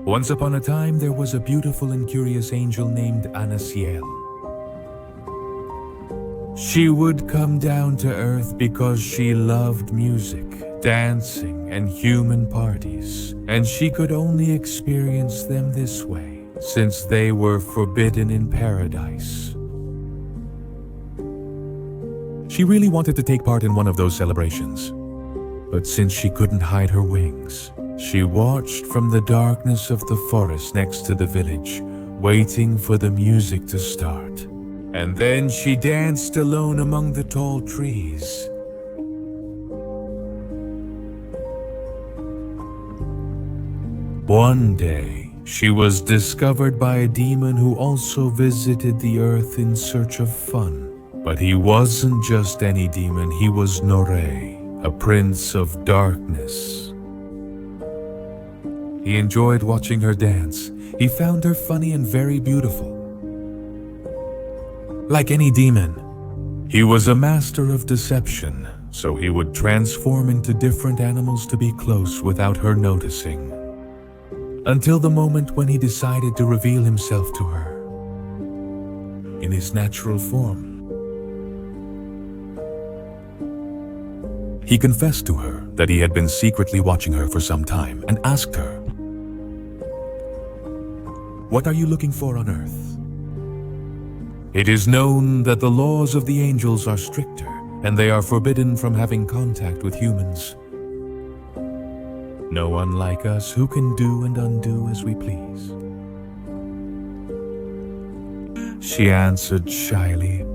Once upon a time, there was a beautiful and curious angel named Anasiel. She would come down to earth because she loved music, dancing, and human parties, and she could only experience them this way, since they were forbidden in paradise. She really wanted to take part in one of those celebrations, but since she couldn't hide her wings, she watched from the darkness of the forest next to the village, waiting for the music to start. And then she danced alone among the tall trees. One day, she was discovered by a demon who also visited the earth in search of fun. But he wasn't just any demon, he was Noré, a prince of darkness. He enjoyed watching her dance. He found her funny and very beautiful. Like any demon, he was a master of deception, so he would transform into different animals to be close without her noticing. Until the moment when he decided to reveal himself to her in his natural form. He confessed to her that he had been secretly watching her for some time and asked her, "What are you looking for on Earth?" It is known that the laws of the angels are stricter, and they are forbidden from having contact with humans. No one like us who can do and undo as we please. She answered shyly,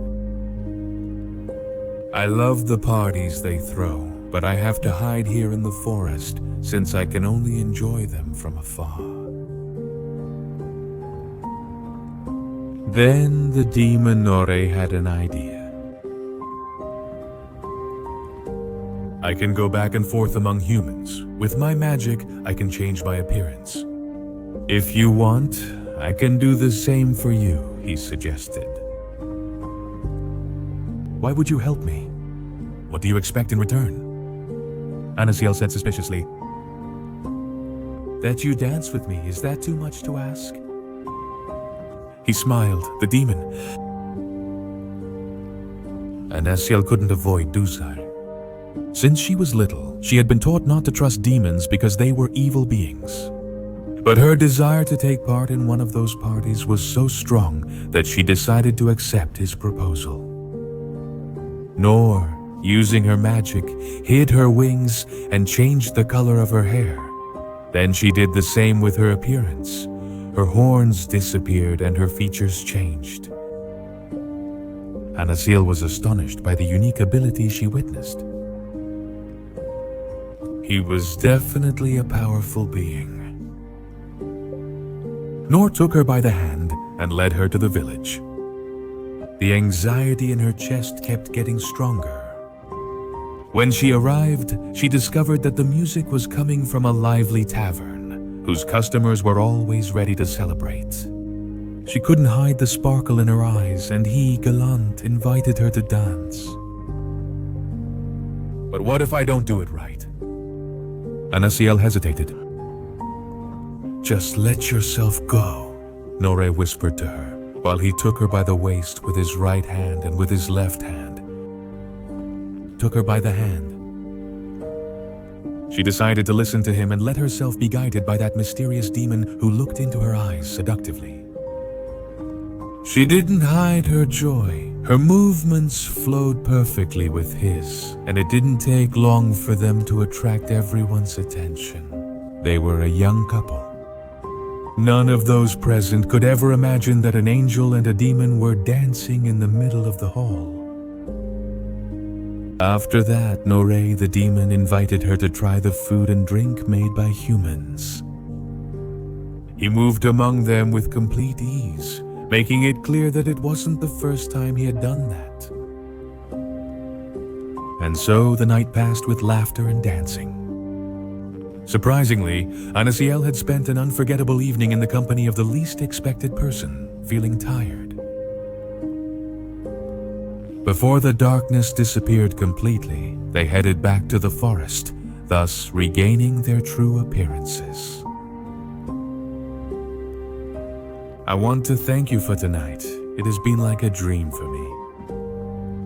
"I love the parties they throw, but I have to hide here in the forest since I can only enjoy them from afar." Then the demon Noré had an idea. "I can go back and forth among humans. With my magic, I can change my appearance. If you want, I can do the same for you," he suggested. "Why would you help me? What do you expect in return?" Anasiel said suspiciously. "That you dance with me, is that too much to ask?" He smiled, the demon. Anasiel couldn't avoid Duzar. Since she was little, she had been taught not to trust demons because they were evil beings. But her desire to take part in one of those parties was so strong that she decided to accept his proposal. Nor, using her magic, hid her wings and changed the color of her hair. Then she did the same with her appearance. Her horns disappeared and her features changed. Anasiel was astonished by the unique ability she witnessed. He was definitely a powerful being. Nor took her by the hand and led her to the village. The anxiety in her chest kept getting stronger. When she arrived, she discovered that the music was coming from a lively tavern, whose customers were always ready to celebrate. She couldn't hide the sparkle in her eyes, and he, galant, invited her to dance. "But what if I don't do it right?" Anasiel hesitated. "Just let yourself go," Noré whispered to her, while he took her by the waist with his right hand and with his left hand. Took her by the hand. She decided to listen to him and let herself be guided by that mysterious demon who looked into her eyes seductively. She didn't hide her joy. Her movements flowed perfectly with his, and it didn't take long for them to attract everyone's attention. They were a young couple. None of those present could ever imagine that an angel and a demon were dancing in the middle of the hall. After that, Noré the demon invited her to try the food and drink made by humans. He moved among them with complete ease, making it clear that it wasn't the first time he had done that. And so the night passed with laughter and dancing. Surprisingly, Anasiel had spent an unforgettable evening in the company of the least expected person, feeling tired. Before the darkness disappeared completely, they headed back to the forest, thus regaining their true appearances. I want to thank you for tonight. It has been like a dream for me.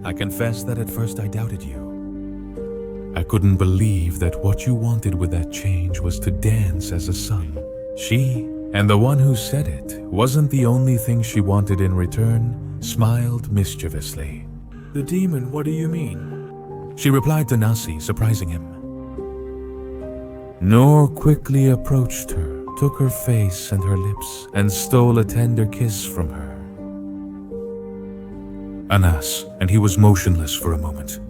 I confess that at first I doubted you. I couldn't believe that what you wanted with that change was to dance as a son. She, and the one who said it, wasn't the only thing she wanted in return, smiled mischievously. The demon, what do you mean? She replied to Nasi, surprising him. Nor quickly approached her, took her face and her lips, and stole a tender kiss from her. Anas, and he was motionless for a moment.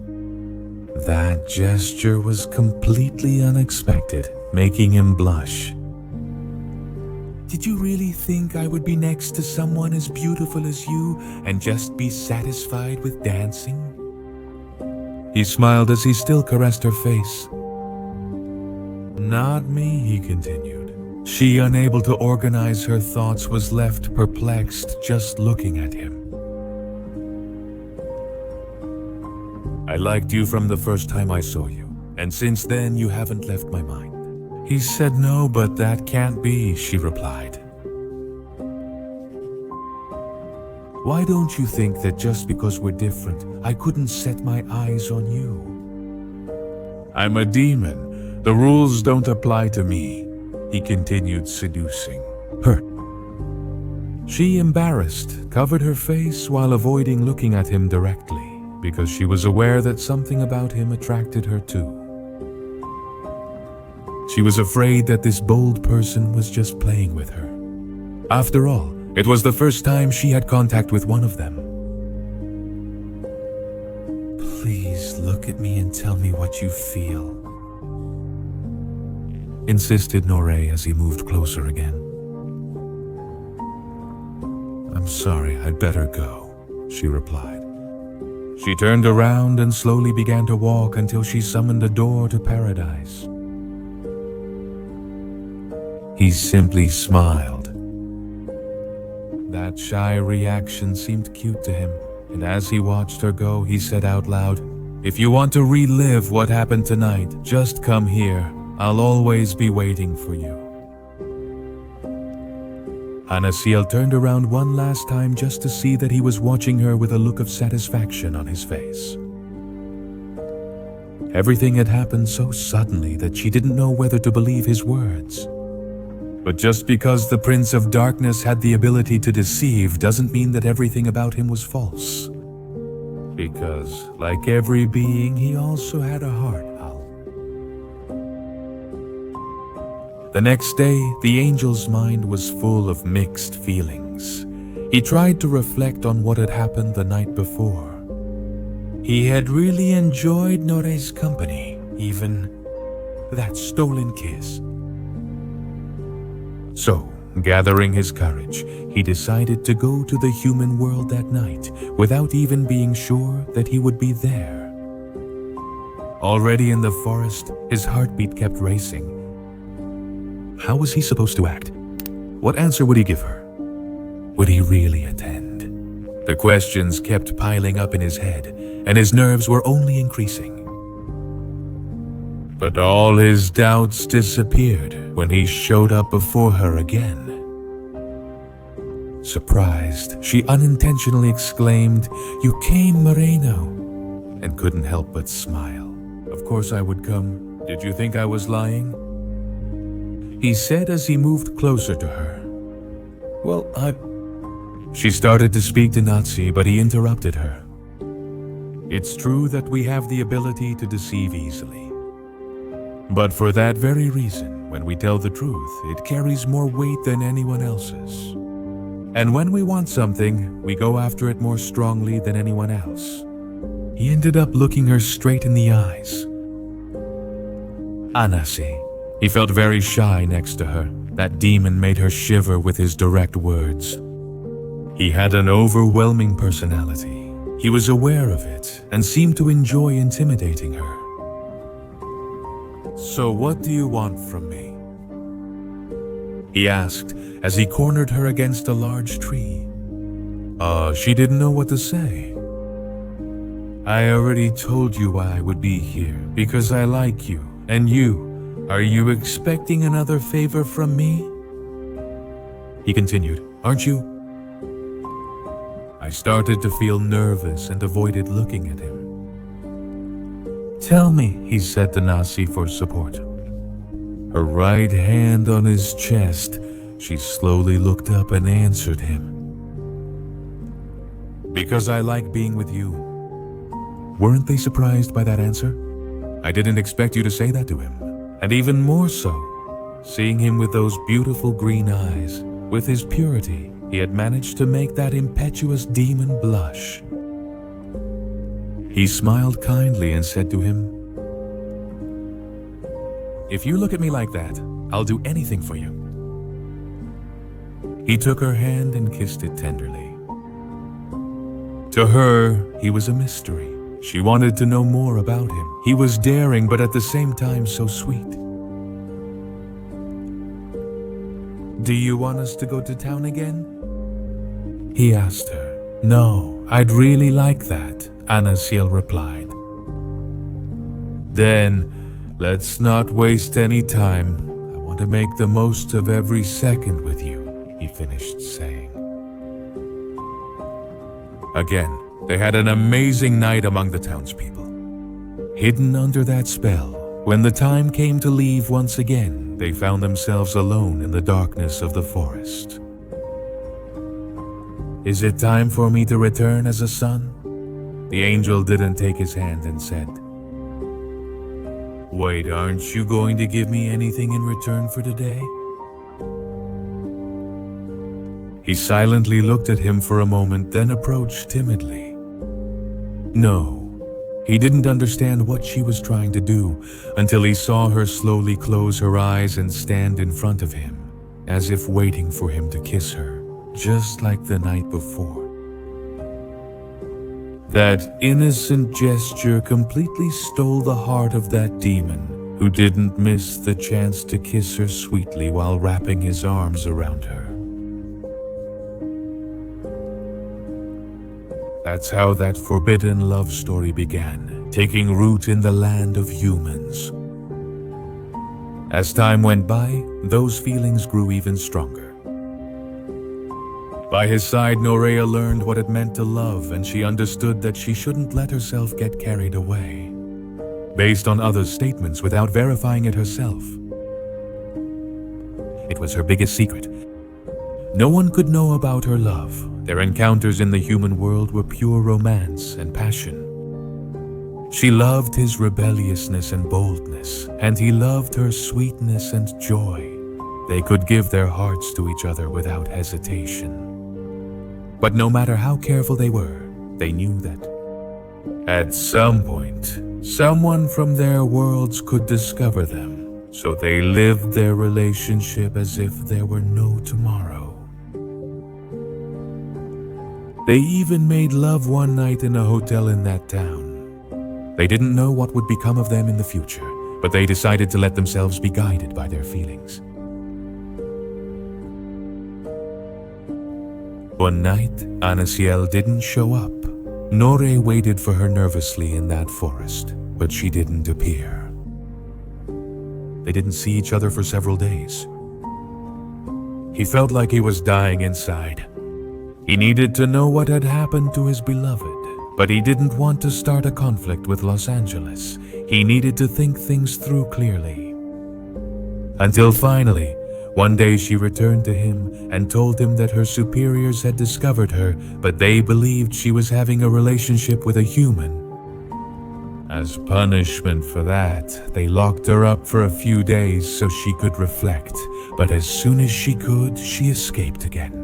That gesture was completely unexpected, making him blush. Did you really think I would be next to someone as beautiful as you and just be satisfied with dancing? He smiled as he still caressed her face. Not me, he continued. She, unable to organize her thoughts, was left perplexed just looking at him. I liked you from the first time I saw you, and since then you haven't left my mind. He said no, but that can't be, she replied. Why don't you think that just because we're different, I couldn't set my eyes on you? I'm a demon. The rules don't apply to me, he continued, seducing her. She, embarrassed, covered her face while avoiding looking at him directly, because she was aware that something about him attracted her too. She was afraid that this bold person was just playing with her. After all, it was the first time she had contact with one of them. Please look at me and tell me what you feel, insisted Noré as he moved closer again. I'm sorry, I'd better go, she replied. She turned around and slowly began to walk until she summoned a door to paradise. He simply smiled. That shy reaction seemed cute to him, and as he watched her go, he said out loud, If you want to relive what happened tonight, just come here. I'll always be waiting for you. Anasiel turned around one last time just to see that he was watching her with a look of satisfaction on his face. Everything had happened so suddenly that she didn't know whether to believe his words. But just because the Prince of Darkness had the ability to deceive doesn't mean that everything about him was false. Because, like every being, he also had a heart. The next day, the angel's mind was full of mixed feelings. He tried to reflect on what had happened the night before. He had really enjoyed Noré's company, even that stolen kiss. So, gathering his courage, he decided to go to the human world that night without even being sure that he would be there. Already in the forest, his heartbeat kept racing. How was he supposed to act? What answer would he give her? Would he really attend? The questions kept piling up in his head, and his nerves were only increasing. But all his doubts disappeared when he showed up before her again. Surprised, she unintentionally exclaimed, "You came, Moreno," and couldn't help but smile. "Of course I would come. Did you think I was lying?" He said as he moved closer to her. "Well, She started to speak to Nazi, but he interrupted her. "It's true that we have the ability to deceive easily. But for that very reason, when we tell the truth, it carries more weight than anyone else's. And when we want something, we go after it more strongly than anyone else." He ended up looking her straight in the eyes. Anasi. He felt very shy next to her. That demon made her shiver with his direct words. He had an overwhelming personality. He was aware of it and seemed to enjoy intimidating her. "So what do you want from me?" he asked as he cornered her against a large tree. She didn't know what to say. "I already told you why I would be here, because I like you. And you, are you expecting another favor from me?" He continued, "Aren't you? I started to feel nervous and avoided looking at him. "Tell me," he said to Nasi for support. Her right hand on his chest, she slowly looked up and answered him. "Because I like being with you." Weren't they surprised by that answer? I didn't expect you to say that to him. And even more so, seeing him with those beautiful green eyes, with his purity, he had managed to make that impetuous demon blush. He smiled kindly and said to him, "If you look at me like that, I'll do anything for you." He took her hand and kissed it tenderly. To her, he was a mystery. She wanted to know more about him. He was daring, but at the same time so sweet. "Do you want us to go to town again?" he asked her. "No, I'd really like that," Anasiel replied. "Then, let's not waste any time. I want to make the most of every second with you," he finished saying. Again, they had an amazing night among the townspeople. Hidden under that spell, when the time came to leave once again, they found themselves alone in the darkness of the forest. "Is it time for me to return as a son?" The angel didn't take his hand and said, "Wait, aren't you going to give me anything in return for today?" He silently looked at him for a moment, then approached timidly. No, he didn't understand what she was trying to do until he saw her slowly close her eyes and stand in front of him, as if waiting for him to kiss her, just like the night before. That innocent gesture completely stole the heart of that demon, who didn't miss the chance to kiss her sweetly while wrapping his arms around her. That's how that forbidden love story began, taking root in the land of humans. As time went by, those feelings grew even stronger. By his side, Noré learned what it meant to love, and she understood that she shouldn't let herself get carried away, based on others' statements without verifying it herself. It was her biggest secret. No one could know about her love. Their encounters in the human world were pure romance and passion. She loved his rebelliousness and boldness, and he loved her sweetness and joy. They could give their hearts to each other without hesitation. But no matter how careful they were, they knew that at some point, someone from their worlds could discover them, so they lived their relationship as if there were no tomorrow. They even made love one night in a hotel in that town. They didn't know what would become of them in the future, but they decided to let themselves be guided by their feelings. One night, Anasiel didn't show up. Noré waited for her nervously in that forest, but she didn't appear. They didn't see each other for several days. He felt like he was dying inside. He needed to know what had happened to his beloved, but he didn't want to start a conflict with Los Angeles. He needed to think things through clearly. Until finally, one day she returned to him and told him that her superiors had discovered her, but they believed she was having a relationship with a human. As punishment for that, they locked her up for a few days so she could reflect, but as soon as she could, she escaped again.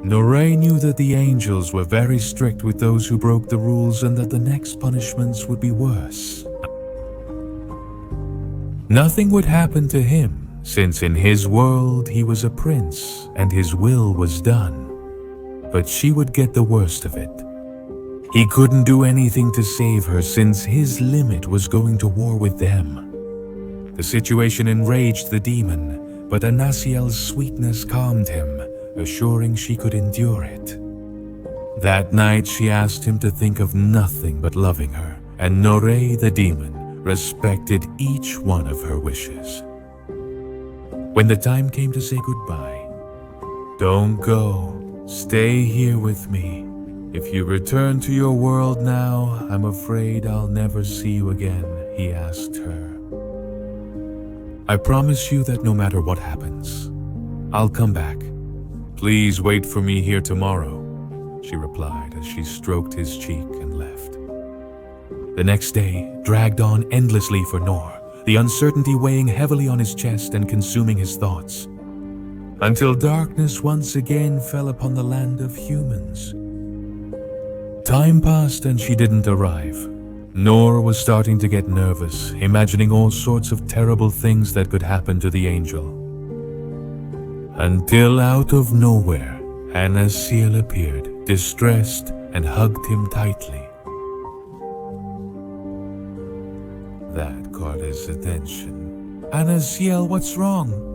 Noré knew that the angels were very strict with those who broke the rules and that the next punishments would be worse. Nothing would happen to him, since in his world he was a prince and his will was done. But she would get the worst of it. He couldn't do anything to save her since his limit was going to war with them. The situation enraged the demon, but Anasiel's sweetness calmed him, assuring she could endure it. That night she asked him to think of nothing but loving her, and Noré the demon respected each one of her wishes. When the time came to say goodbye, "Don't go," Stay here with me. If you return to your world now, I'm afraid I'll never see you again, he asked her. I promise you that no matter what happens, I'll come back. Please wait for me here tomorrow, she replied as she stroked his cheek and left. The next day dragged on endlessly for Nor, the uncertainty weighing heavily on his chest and consuming his thoughts, until darkness once again fell upon the land of humans. Time passed and she didn't arrive. Nor was starting to get nervous, imagining all sorts of terrible things that could happen to the angel. Until out of nowhere, Anasiel appeared, distressed, and hugged him tightly. That caught his attention. Anasiel, what's wrong?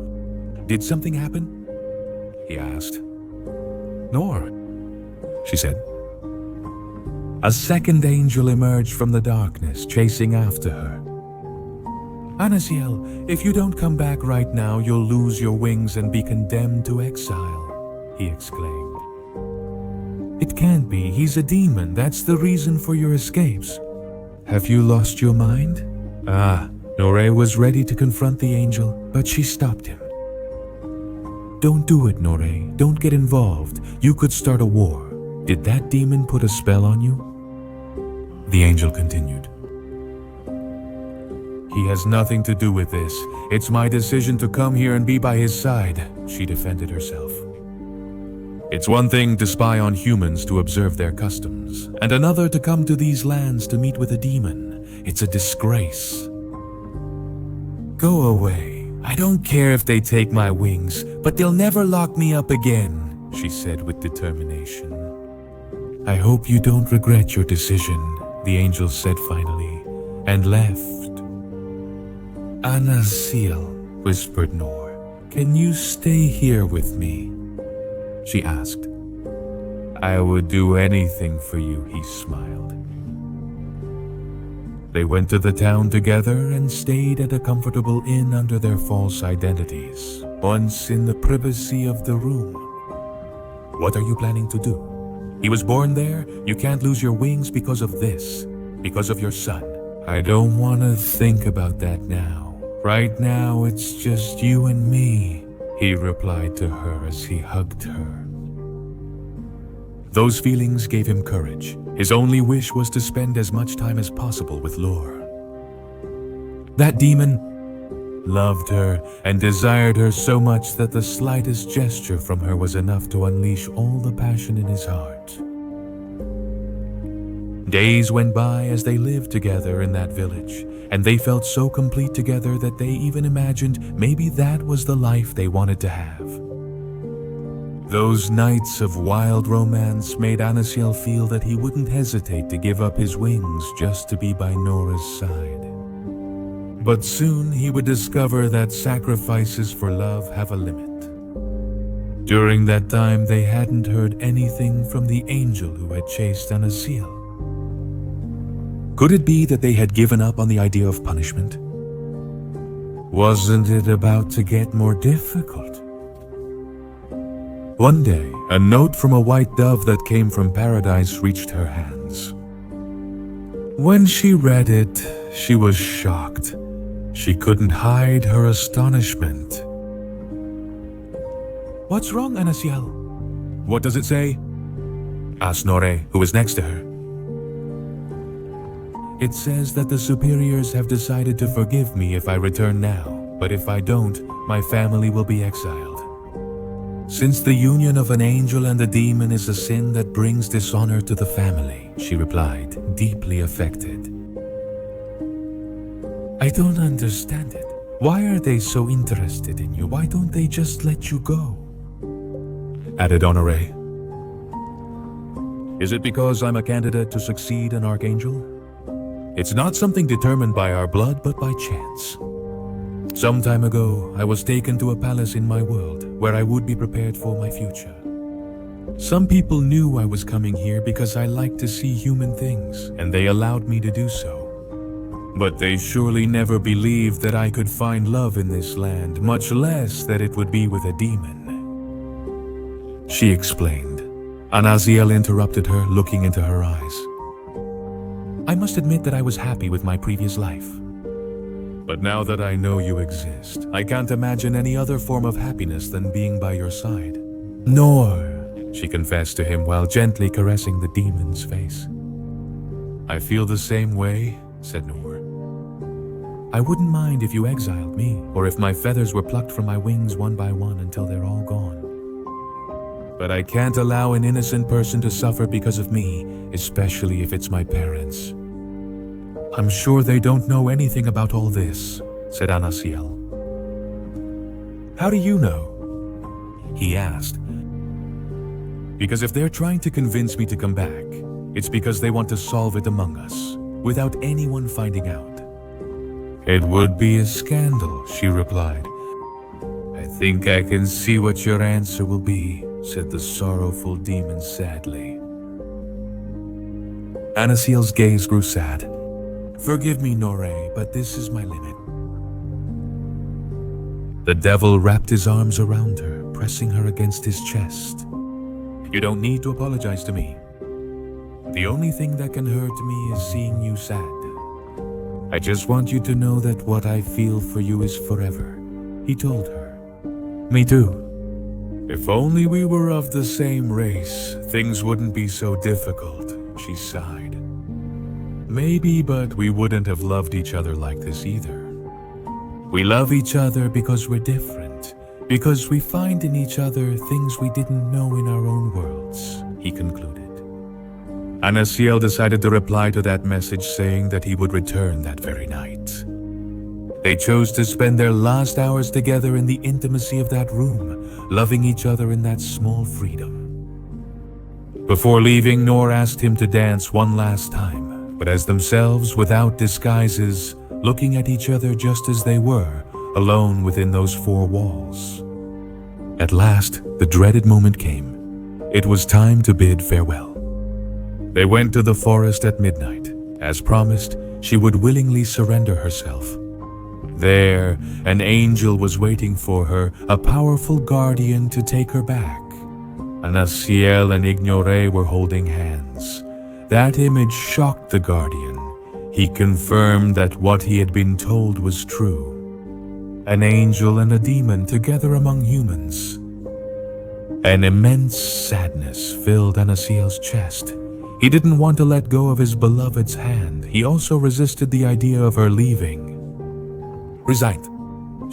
Did something happen? He asked. Nor, she said. A second angel emerged from the darkness, chasing after her. Anasiel, if you don't come back right now, you'll lose your wings and be condemned to exile, he exclaimed. It can't be. He's a demon. That's the reason for your escapes. Have you lost your mind? Noré was ready to confront the angel, but she stopped him. Don't do it, Noré. Don't get involved. You could start a war. Did that demon put a spell on you? The angel continued. He has nothing to do with this. It's my decision to come here and be by his side, she defended herself. It's one thing to spy on humans to observe their customs, and another to come to these lands to meet with a demon. It's a disgrace. Go away. I don't care if they take my wings, but they'll never lock me up again, she said with determination. I hope you don't regret your decision, the angel said finally, and left. Anasiel, whispered Nor, can you stay here with me? She asked. I would do anything for you, he smiled. They went to the town together and stayed at a comfortable inn under their false identities, once in the privacy of the room. What are you planning to do? He was born there. You can't lose your wings because of this, because of your son. I don't want to think about that now. Right now, it's just you and me, he replied to her as he hugged her. Those feelings gave him courage. His only wish was to spend as much time as possible with Lore. That demon loved her and desired her so much that the slightest gesture from her was enough to unleash all the passion in his heart. Days went by as they lived together in that village, and they felt so complete together that they even imagined maybe that was the life they wanted to have. Those nights of wild romance made Anasiel feel that he wouldn't hesitate to give up his wings just to be by Nora's side. But soon he would discover that sacrifices for love have a limit. During that time, they hadn't heard anything from the angel who had chased Anasiel. Could it be that they had given up on the idea of punishment? Wasn't it about to get more difficult? One day, a note from a white dove that came from paradise reached her hands. When she read it, she was shocked. She couldn't hide her astonishment. What's wrong, Anasiel? What does it say? Asked Noré, who was next to her. It says that the superiors have decided to forgive me if I return now, but if I don't, my family will be exiled. Since the union of an angel and a demon is a sin that brings dishonor to the family, she replied, deeply affected. I don't understand it. Why are they so interested in you? Why don't they just let you go? Added Noré. Is it because I'm a candidate to succeed an archangel? It's not something determined by our blood, but by chance. Some time ago, I was taken to a palace in my world, where I would be prepared for my future. Some people knew I was coming here because I liked to see human things, and they allowed me to do so. But they surely never believed that I could find love in this land, much less that it would be with a demon. She explained. Anasiel interrupted her, looking into her eyes. I must admit that I was happy with my previous life. But now that I know you exist, I can't imagine any other form of happiness than being by your side. Nor, she confessed to him while gently caressing the demon's face. I feel the same way, said Noor. I wouldn't mind if you exiled me, or if my feathers were plucked from my wings one by one until they're all gone. But I can't allow an innocent person to suffer because of me, especially if it's my parents. I'm sure they don't know anything about all this, said Anasiel. How do you know? He asked. Because if they're trying to convince me to come back, it's because they want to solve it among us, without anyone finding out. It would be a scandal, she replied. I think I can see what your answer will be, said the sorrowful demon sadly. Anasiel's gaze grew sad. Forgive me, Noré, but this is my limit. The devil wrapped his arms around her, pressing her against his chest. You don't need to apologize to me. The only thing that can hurt me is seeing you sad. I just want you to know that what I feel for you is forever, he told her. Me too. If only we were of the same race, things wouldn't be so difficult, she sighed. Maybe, but we wouldn't have loved each other like this either. We love each other because we're different, because we find in each other things we didn't know in our own worlds, he concluded. Anasiel decided to reply to that message saying that he would return that very night. They chose to spend their last hours together in the intimacy of that room, loving each other in that small freedom. Before leaving, Noor asked him to dance one last time, but as themselves, without disguises, looking at each other just as they were, alone within those four walls. At last, the dreaded moment came. It was time to bid farewell. They went to the forest at midnight. As promised, she would willingly surrender herself. There, an angel was waiting for her, a powerful guardian to take her back. Anasiel and Noré were holding hands. That image shocked the guardian. He confirmed that what he had been told was true. An angel and a demon together among humans. An immense sadness filled Anasiel's chest. He didn't want to let go of his beloved's hand. He also resisted the idea of her leaving. Resigned.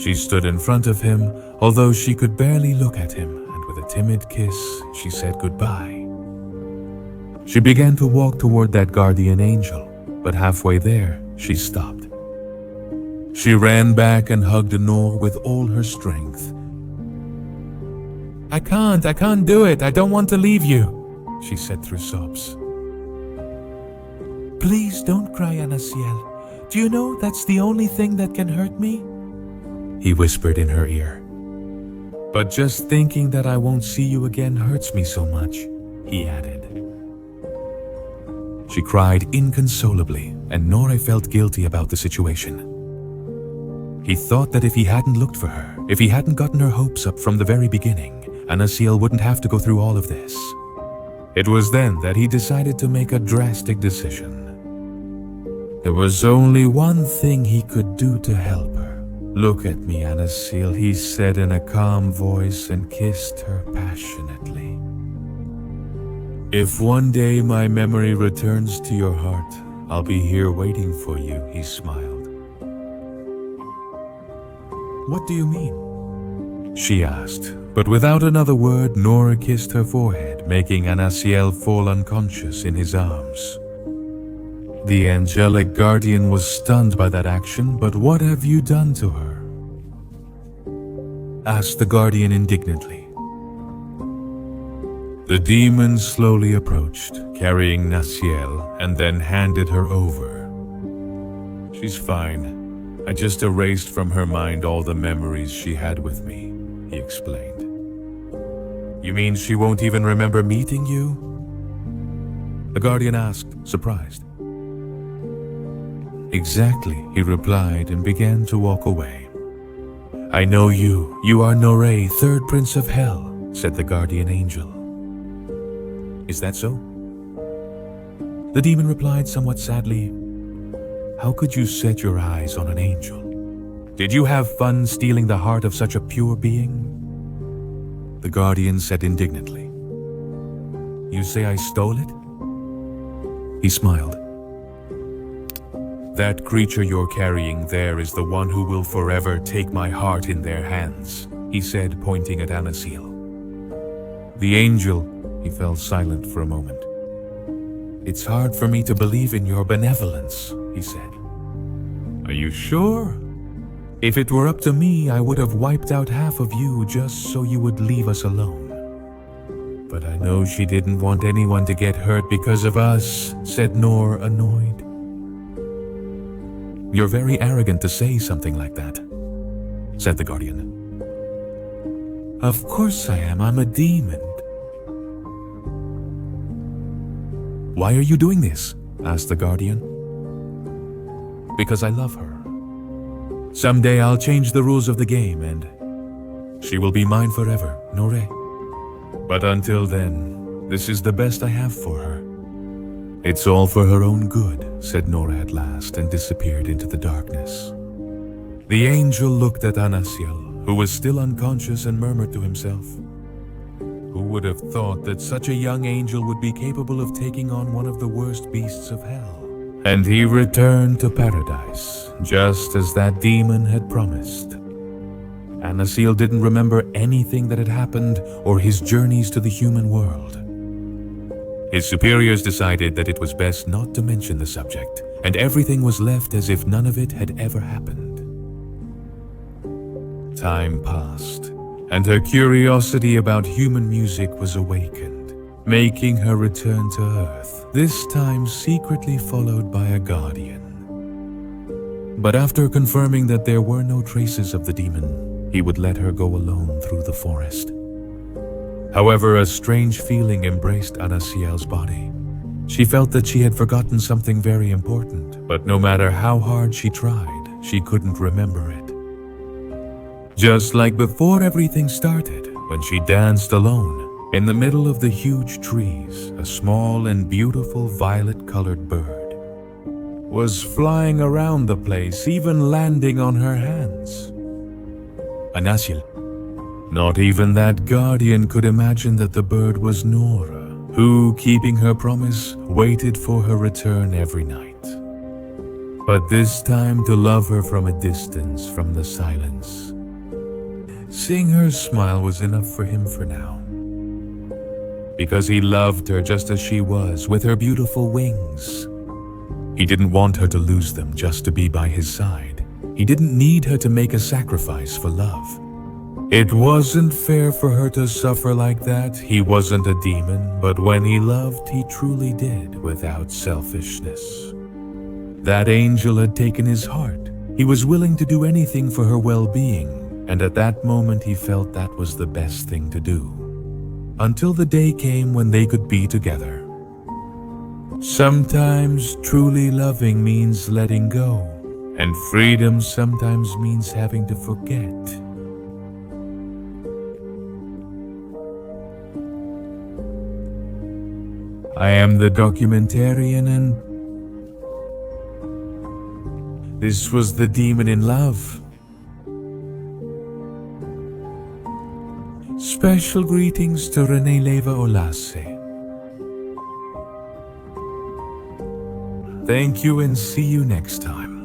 She stood in front of him, although she could barely look at him, and with a timid kiss, she said goodbye. She began to walk toward that guardian angel, but halfway there, she stopped. She ran back and hugged Noor with all her strength. I can't do it. I don't want to leave you, she said through sobs. Please don't cry, Anasiel. Do you know that's the only thing that can hurt me? He whispered in her ear. But just thinking that I won't see you again hurts me so much, he added. She cried inconsolably, and Noré felt guilty about the situation. He thought that if he hadn't looked for her, if he hadn't gotten her hopes up from the very beginning, Anasiel wouldn't have to go through all of this. It was then that he decided to make a drastic decision. There was only one thing he could do to help her. Look at me, Anasiel, he said in a calm voice and kissed her passionately. If one day my memory returns to your heart, I'll be here waiting for you, he smiled. What do you mean? She asked, but without another word, Noré kissed her forehead, making Anasiel fall unconscious in his arms. The angelic guardian was stunned by that action, but what have you done to her? Asked the guardian indignantly. The demon slowly approached, carrying Anasiel, and then handed her over. She's fine. I just erased from her mind all the memories she had with me, he explained. You mean she won't even remember meeting you? The guardian asked, surprised. Exactly, he replied and began to walk away. I know you. You are Noré, third prince of hell, said the guardian angel. Is that so? The demon replied somewhat sadly, "How could you set your eyes on an angel? Did you have fun stealing the heart of such a pure being?" The guardian said indignantly, "You say I stole it?" He smiled. "That creature you're carrying there is the one who will forever take my heart in their hands," he said, pointing at Anasiel. The angel, he fell silent for a moment. "It's hard for me to believe in your benevolence," he said. "Are you sure? If it were up to me, I would have wiped out half of you just so you would leave us alone. But I know she didn't want anyone to get hurt because of us," said Noré, annoyed. "You're very arrogant to say something like that," said the guardian. "Of course I am. I'm a demon." "Why are you doing this?" asked the guardian. "Because I love her. Someday I'll change the rules of the game and she will be mine forever, Noré. But until then, this is the best I have for her." "It's all for her own good," said Noré at last and disappeared into the darkness. The angel looked at Anasiel, who was still unconscious, and murmured to himself, "Who would have thought that such a young angel would be capable of taking on one of the worst beasts of hell?" And he returned to paradise, just as that demon had promised. Anasiel didn't remember anything that had happened or his journeys to the human world. His superiors decided that it was best not to mention the subject, and everything was left as if none of it had ever happened. Time passed, and her curiosity about human music was awakened, making her return to Earth, this time secretly followed by a guardian. But after confirming that there were no traces of the demon, he would let her go alone through the forest. However, a strange feeling embraced Anasiel's body. She felt that she had forgotten something very important, but no matter how hard she tried, she couldn't remember it. Just like before everything started, when she danced alone, in the middle of the huge trees, a small and beautiful violet-colored bird was flying around the place, even landing on her hands. Anasiel. Not even that guardian could imagine that the bird was Noré, who, keeping her promise, waited for her return every night. But this time to love her from a distance, from the silence. Seeing her smile was enough for him for now. Because he loved her just as she was, with her beautiful wings. He didn't want her to lose them just to be by his side. He didn't need her to make a sacrifice for love. It wasn't fair for her to suffer like that. He wasn't a demon, but when he loved, he truly did, without selfishness. That angel had taken his heart. He was willing to do anything for her well-being, and at that moment he felt that was the best thing to do. Until the day came when they could be together. Sometimes truly loving means letting go, and freedom sometimes means having to forget. I am the documentarian, and this was The Demon in Love. Special greetings to Renee Leva Olace. Thank you and see you next time.